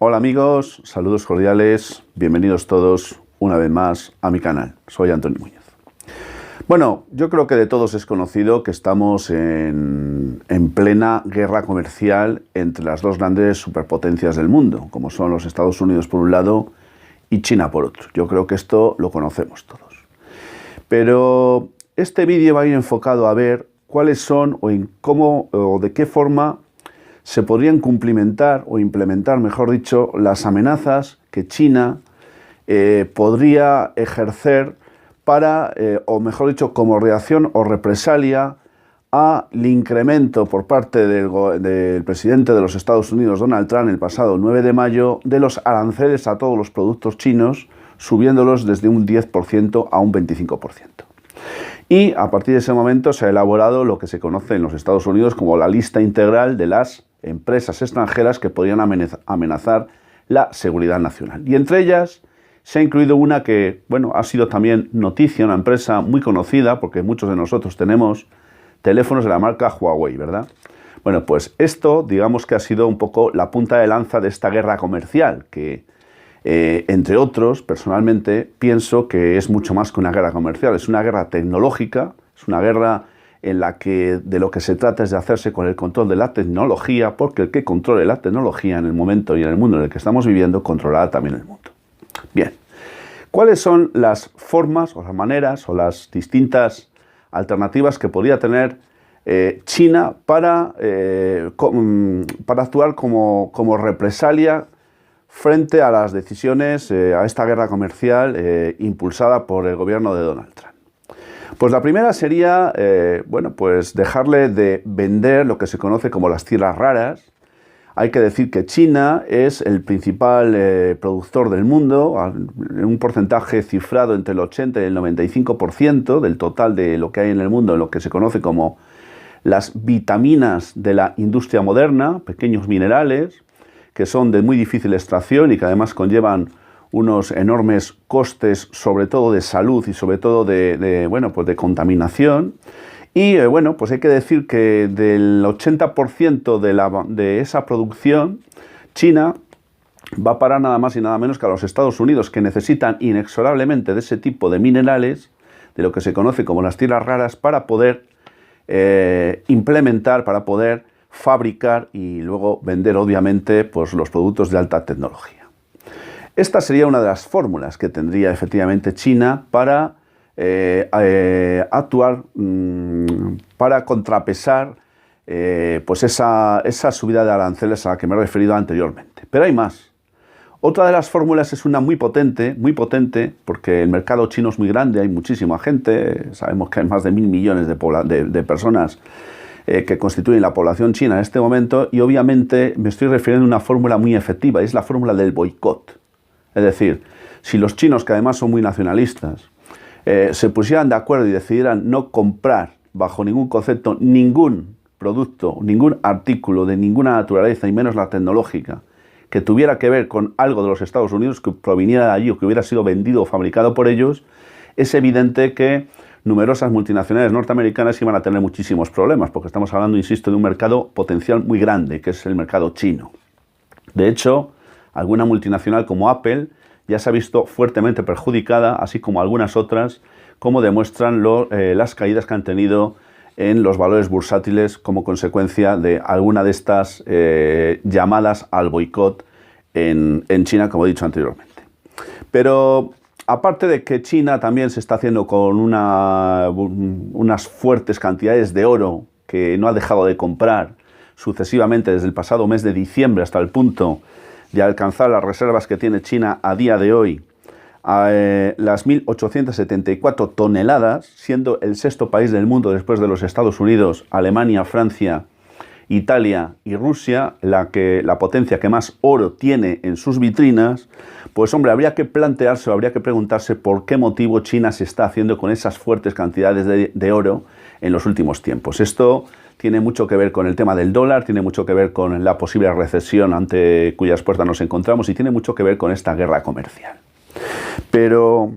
Hola amigos, saludos cordiales, bienvenidos todos una vez más a mi canal. Soy Antonio Muñoz. Bueno, yo creo que de todos es conocido que estamos en plena guerra comercial entre las dos grandes superpotencias del mundo, como son los Estados Unidos por un lado y China por otro. Yo creo que esto lo conocemos todos. Pero este vídeo va a ir enfocado a ver cuáles son o en cómo o de qué forma se podrían cumplimentar o implementar, mejor dicho, las amenazas que China podría ejercer para, o mejor dicho, como reacción o represalia al incremento por parte del presidente de los Estados Unidos, Donald Trump, el pasado 9 de mayo, de los aranceles a todos los productos chinos, subiéndolos desde un 10% a un 25%. Y a partir de ese momento se ha elaborado lo que se conoce en los Estados Unidos como la lista integral de las empresas extranjeras que podrían amenazar la seguridad nacional. Y entre ellas se ha incluido una que, bueno, ha sido también noticia, una empresa muy conocida, porque muchos de nosotros tenemos teléfonos de la marca Huawei, ¿verdad? Bueno, pues esto, digamos que ha sido un poco la punta de lanza de esta guerra comercial, que, entre otros, personalmente, pienso que es mucho más que una guerra comercial, es una guerra tecnológica, es una guerra en la que de lo que se trata es de hacerse con el control de la tecnología, porque el que controle la tecnología en el momento y en el mundo en el que estamos viviendo, controlará también el mundo. Bien, ¿cuáles son las formas o las maneras o las distintas alternativas que podría tener China para actuar como represalia frente a las decisiones, a esta guerra comercial impulsada por el gobierno de Donald Trump? Pues la primera sería, bueno, pues dejarle de vender lo que se conoce como las tierras raras. Hay que decir que China es el principal productor del mundo, en un porcentaje cifrado entre el 80 y el 95% del total de lo que hay en el mundo, en lo que se conoce como las vitaminas de la industria moderna, pequeños minerales, que son de muy difícil extracción y que además conllevan unos enormes costes, sobre todo de salud y sobre todo de contaminación. Y bueno, pues hay que decir que del 80% de esa producción, China va a parar nada más y nada menos que a los Estados Unidos, que necesitan inexorablemente de ese tipo de minerales, de lo que se conoce como las tierras raras, para poder implementar, para poder fabricar y luego vender, obviamente, pues, los productos de alta tecnología. Esta sería una de las fórmulas que tendría efectivamente China para actuar, para contrapesar pues esa subida de aranceles a la que me he referido anteriormente. Pero hay más. Otra de las fórmulas es una muy potente, porque el mercado chino es muy grande, hay muchísima gente, sabemos que hay más de 1.000 millones de personas que constituyen la población china en este momento, y obviamente me estoy refiriendo a una fórmula muy efectiva, y es la fórmula del boicot. Es decir, si los chinos, que además son muy nacionalistas, se pusieran de acuerdo y decidieran no comprar bajo ningún concepto ningún producto, ningún artículo de ninguna naturaleza, y menos la tecnológica, que tuviera que ver con algo de los Estados Unidos, que proviniera de allí o que hubiera sido vendido o fabricado por ellos, es evidente que numerosas multinacionales norteamericanas iban a tener muchísimos problemas, porque estamos hablando, insisto, de un mercado potencial muy grande, que es el mercado chino. De hecho, alguna multinacional como Apple ya se ha visto fuertemente perjudicada, así como algunas otras, como demuestran las caídas que han tenido en los valores bursátiles como consecuencia de alguna de estas llamadas al boicot en China, como he dicho anteriormente. Pero aparte de que China también se está haciendo con unas fuertes cantidades de oro que no ha dejado de comprar sucesivamente desde el pasado mes de diciembre hasta el punto de alcanzar las reservas que tiene China a día de hoy, a las 1.874 toneladas, siendo el sexto país del mundo después de los Estados Unidos, Alemania, Francia, Italia y Rusia, la potencia que más oro tiene en sus vitrinas. Pues hombre, habría que plantearse o habría que preguntarse por qué motivo China se está haciendo con esas fuertes cantidades de oro en los últimos tiempos. Esto tiene mucho que ver con el tema del dólar, tiene mucho que ver con la posible recesión ante cuyas puertas nos encontramos y tiene mucho que ver con esta guerra comercial. Pero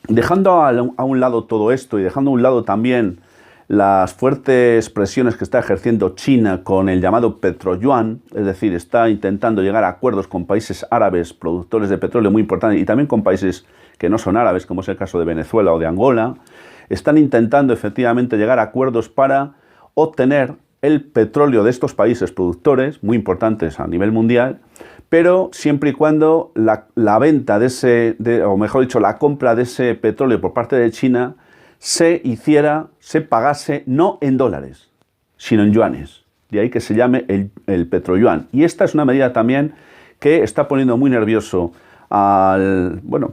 dejando a un lado todo esto y dejando a un lado también las fuertes presiones que está ejerciendo China con el llamado petroyuan, es decir, está intentando llegar a acuerdos con países árabes productores de petróleo muy importantes y también con países que no son árabes, como es el caso de Venezuela o de Angola, están intentando efectivamente llegar a acuerdos para obtener el petróleo de estos países productores, muy importantes a nivel mundial, pero siempre y cuando la venta de ese, o mejor dicho, la compra de ese petróleo por parte de China se pagase no en dólares, sino en yuanes. De ahí que se llame el petroyuan. Y esta es una medida también que está poniendo muy nervioso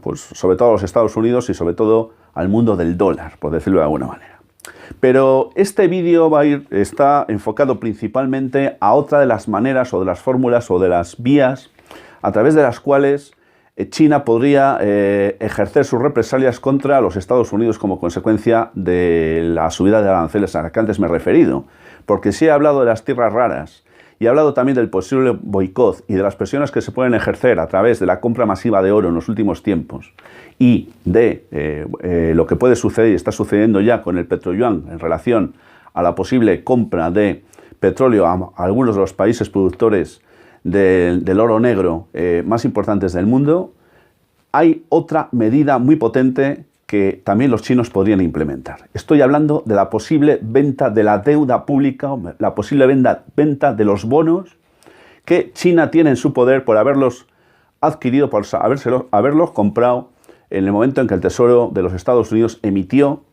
pues sobre todo a los Estados Unidos y sobre todo al mundo del dólar, por decirlo de alguna manera. Pero este vídeo está enfocado principalmente a otra de las maneras o de las fórmulas o de las vías a través de las cuales China podría ejercer sus represalias contra los Estados Unidos como consecuencia de la subida de aranceles a la que antes me he referido. Porque sí he hablado de las tierras raras y he hablado también del posible boicot y de las presiones que se pueden ejercer a través de la compra masiva de oro en los últimos tiempos y de lo que puede suceder y está sucediendo ya con el petroyuan en relación a la posible compra de petróleo a algunos de los países productores del oro negro más importantes del mundo, hay otra medida muy potente que también los chinos podrían implementar. Estoy hablando de la posible venta de la deuda pública, la posible venta de los bonos que China tiene en su poder por haberlos adquirido, por haberlos comprado en el momento en que el Tesoro de los Estados Unidos emitió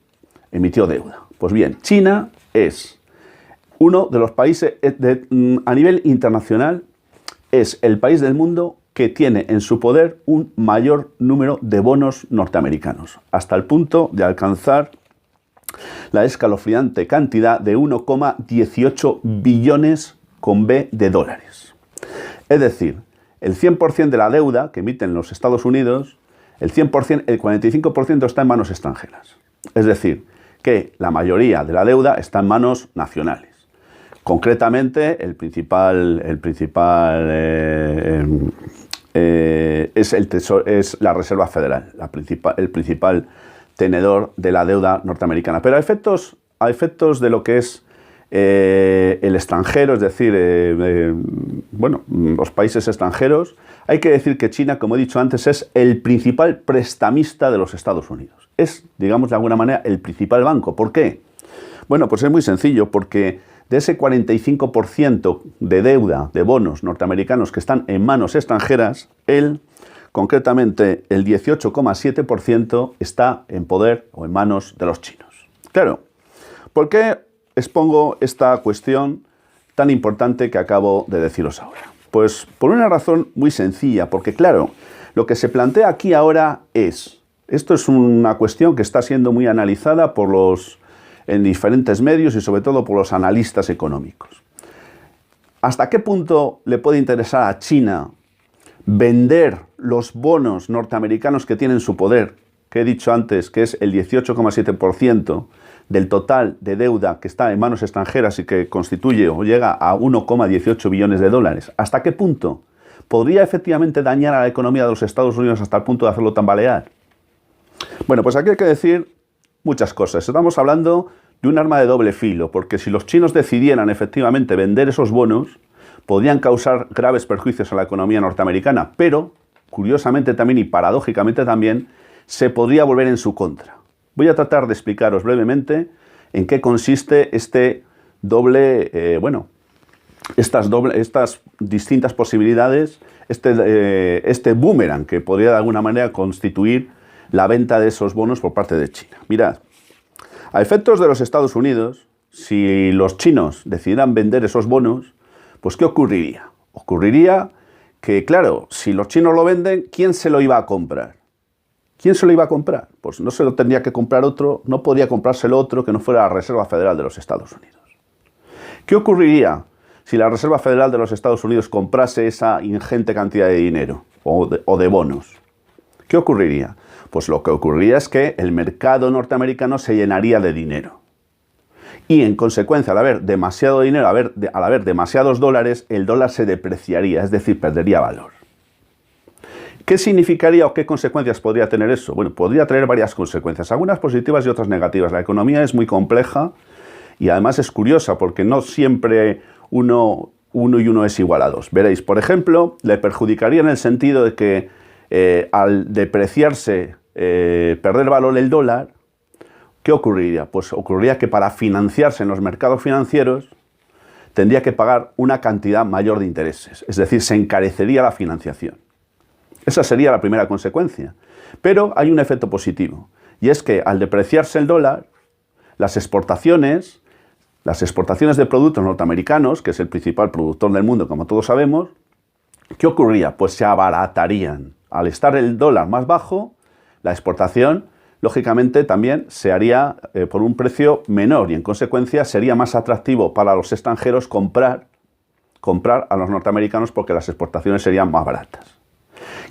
deuda. Pues bien, China es uno de los países a nivel internacional, es el país del mundo que tiene en su poder un mayor número de bonos norteamericanos, hasta el punto de alcanzar la escalofriante cantidad de 1,18 billones con B de dólares. Es decir, el 100% de la deuda que emiten los Estados Unidos, el 45% está en manos extranjeras. Es decir, que la mayoría de la deuda está en manos nacionales. Concretamente, es la Reserva Federal, el principal tenedor de la deuda norteamericana. Pero a efectos de lo que es el extranjero, es decir, los países extranjeros, hay que decir que China, como he dicho antes, es el principal prestamista de los Estados Unidos. Es, digamos de alguna manera, el principal banco. ¿Por qué? Bueno, pues es muy sencillo, porque de ese 45% de deuda de bonos norteamericanos que están en manos extranjeras, concretamente el 18,7% está en poder o en manos de los chinos. Claro, ¿por qué expongo esta cuestión tan importante que acabo de deciros ahora? Pues por una razón muy sencilla, porque claro, lo que se plantea aquí ahora esto es una cuestión que está siendo muy analizada en diferentes medios y sobre todo por los analistas económicos. ¿Hasta qué punto le puede interesar a China vender los bonos norteamericanos que tiene en su poder, que he dicho antes que es el 18,7% del total de deuda que está en manos extranjeras y que constituye o llega a 1,18 billones de dólares? ¿Hasta qué punto podría efectivamente dañar a la economía de los Estados Unidos hasta el punto de hacerlo tambalear? Bueno, pues aquí hay que decir muchas cosas. Estamos hablando de un arma de doble filo, porque si los chinos decidieran efectivamente vender esos bonos, podrían causar graves perjuicios a la economía norteamericana, pero, curiosamente también y paradójicamente también, se podría volver en su contra. Voy a tratar de explicaros brevemente en qué consiste estas distintas posibilidades, este boomerang que podría de alguna manera constituir la venta de esos bonos por parte de China. Mirad, a efectos de los Estados Unidos, si los chinos decidieran vender esos bonos, pues ¿qué ocurriría? Ocurriría que, claro, si los chinos lo venden, ¿quién se lo iba a comprar? ¿Quién se lo iba a comprar? Pues no se lo tendría que comprar otro, no podría comprárselo otro que no fuera la Reserva Federal de los Estados Unidos. ¿Qué ocurriría si la Reserva Federal de los Estados Unidos comprase esa ingente cantidad de dinero o de bonos? ¿Qué ocurriría? Pues lo que ocurriría es que el mercado norteamericano se llenaría de dinero. Y en consecuencia, al haber demasiado dinero, al haber demasiados dólares, el dólar se depreciaría, es decir, perdería valor. ¿Qué significaría o qué consecuencias podría tener eso? Bueno, podría traer varias consecuencias, algunas positivas y otras negativas. La economía es muy compleja Y además es curiosa porque no siempre uno y uno es igual a 2. Veréis, por ejemplo, le perjudicaría en el sentido de que al depreciarse, perder valor el dólar, ¿qué ocurriría? Pues ocurriría que para financiarse en los mercados financieros tendría que pagar una cantidad mayor de intereses, es decir, se encarecería la financiación. Esa sería la primera consecuencia. Pero hay un efecto positivo, y es que al depreciarse el dólar, las exportaciones de productos norteamericanos, que es el principal productor del mundo, como todos sabemos, ¿qué ocurría? Pues se abaratarían. Al estar el dólar más bajo, la exportación, lógicamente, también se haría por un precio menor y, en consecuencia, sería más atractivo para los extranjeros comprar a los norteamericanos porque las exportaciones serían más baratas.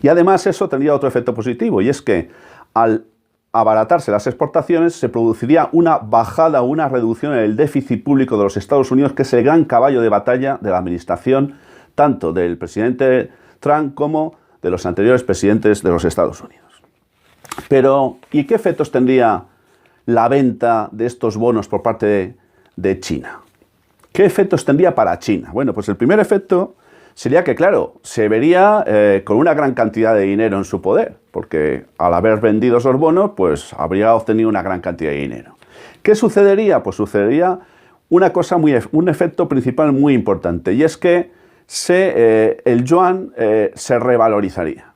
Y además eso tendría otro efecto positivo, y es que al abaratarse las exportaciones se produciría una bajada o una reducción en el déficit público de los Estados Unidos, que es el gran caballo de batalla de la administración tanto del presidente Trump como de los anteriores presidentes de los Estados Unidos. Pero, ¿y qué efectos tendría la venta de estos bonos por parte de China? ¿Qué efectos tendría para China? Bueno, pues el primer efecto sería que, claro, se vería con una gran cantidad de dinero en su poder, porque al haber vendido esos bonos, pues habría obtenido una gran cantidad de dinero. ¿Qué sucedería? Pues sucedería un efecto principal muy importante, y es que el yuan se revalorizaría.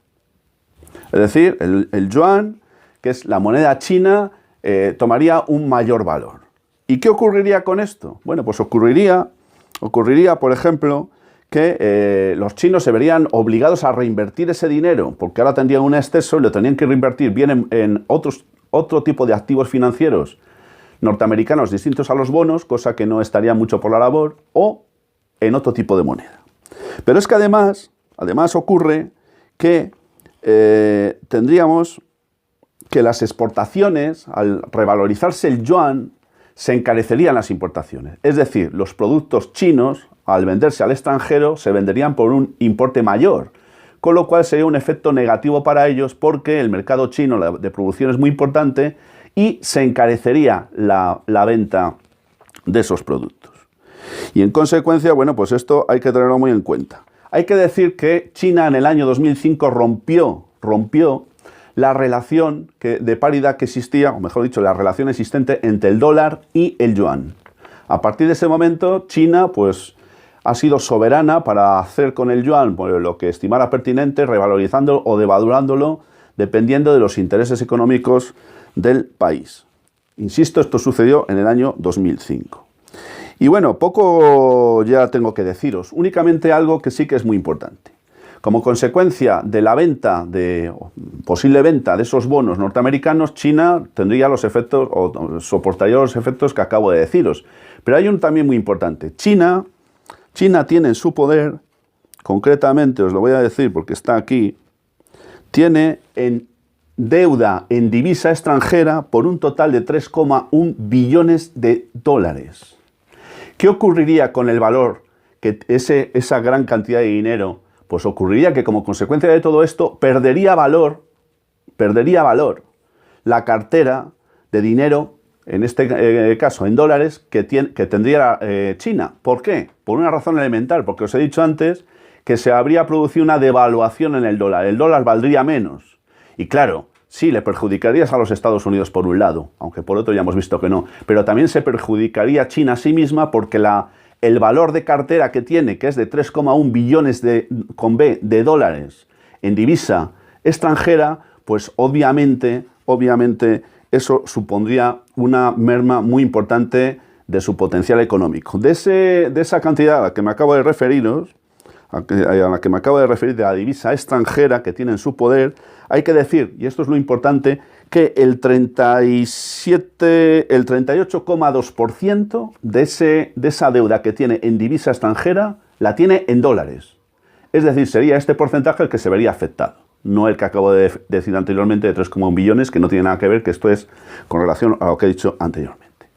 Es decir, el yuan, que es la moneda china, tomaría un mayor valor. ¿Y qué ocurriría con esto? Bueno, pues ocurriría, por ejemplo, que los chinos se verían obligados a reinvertir ese dinero, porque ahora tendrían un exceso y lo tenían que reinvertir bien en otro tipo de activos financieros norteamericanos distintos a los bonos, cosa que no estaría mucho por la labor, o en otro tipo de moneda. Pero es que además ocurre que tendríamos que las exportaciones, al revalorizarse el yuan, se encarecerían las importaciones. Es decir, los productos chinos, al venderse al extranjero, se venderían por un importe mayor, con lo cual sería un efecto negativo para ellos porque el mercado chino de producción es muy importante y se encarecería la venta de esos productos. Y en consecuencia, bueno, pues esto hay que tenerlo muy en cuenta. Hay que decir que China en el año 2005 rompió la relación de paridad que existía, o mejor dicho, la relación existente entre el dólar y el yuan. A partir de ese momento, China pues ha sido soberana para hacer con el yuan pues, lo que estimara pertinente, revalorizándolo o devaluándolo, dependiendo de los intereses económicos del país. Insisto, esto sucedió en el año 2005. Y bueno, poco ya tengo que deciros, únicamente algo que sí que es muy importante. Como consecuencia de la posible venta de esos bonos norteamericanos, China tendría los efectos, o soportaría los efectos que acabo de deciros. Pero hay un también muy importante. China tiene en su poder, concretamente os lo voy a decir porque está aquí, tiene en deuda en divisa extranjera por un total de 3,1 billones de dólares. ¿Qué ocurriría con el valor que esa gran cantidad de dinero? Pues ocurriría que como consecuencia de todo esto perdería valor la cartera de dinero, en este caso en dólares, que tendría China. ¿Por qué? Por una razón elemental, porque os he dicho antes que se habría producido una devaluación en el dólar valdría menos. Y claro, sí, le perjudicarías a los Estados Unidos por un lado, aunque por otro ya hemos visto que no, pero también se perjudicaría a China a sí misma porque el valor de cartera que tiene, que es de 3,1 billones de dólares en divisa extranjera, pues obviamente eso supondría una merma muy importante de su potencial económico. De esa cantidad a la que me acabo de referiros, de la divisa extranjera que tiene en su poder, hay que decir, y esto es lo importante, que el 38,2% de esa deuda que tiene en divisa extranjera la tiene en dólares. Es decir, sería este porcentaje el que se vería afectado, no el que acabo de decir anteriormente de 3,1 billones, que no tiene nada que ver, que esto es con relación a lo que he dicho anteriormente.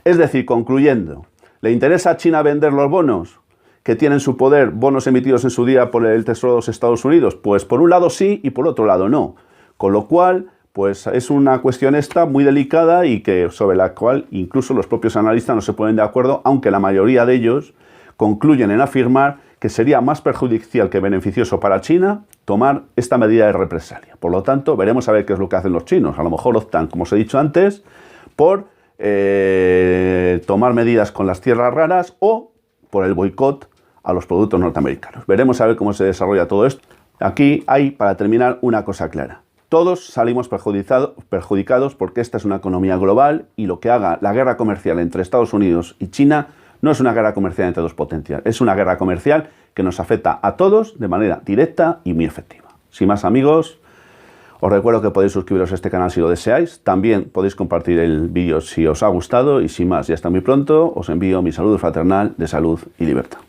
Es decir, concluyendo, ¿le interesa a China vender los bonos que tienen en su poder, bonos emitidos en su día por el Tesoro de los Estados Unidos? Pues por un lado sí y por otro lado no. Con lo cual pues es una cuestión esta muy delicada y que sobre la cual incluso los propios analistas no se ponen de acuerdo, aunque la mayoría de ellos concluyen en afirmar que sería más perjudicial que beneficioso para China tomar esta medida de represalia. Por lo tanto, veremos a ver qué es lo que hacen los chinos. A lo mejor optan, como os he dicho antes, por tomar medidas con las tierras raras o por el boicot a los productos norteamericanos. Veremos a ver cómo se desarrolla todo esto. Aquí hay, para terminar, una cosa clara. Todos salimos perjudicados porque esta es una economía global y lo que haga la guerra comercial entre Estados Unidos y China no es una guerra comercial entre dos potencias, es una guerra comercial que nos afecta a todos de manera directa y muy efectiva. Sin más, amigos, os recuerdo que podéis suscribiros a este canal si lo deseáis. También podéis compartir el vídeo si os ha gustado y sin más, ya hasta muy pronto, os envío mi saludo fraternal de salud y libertad.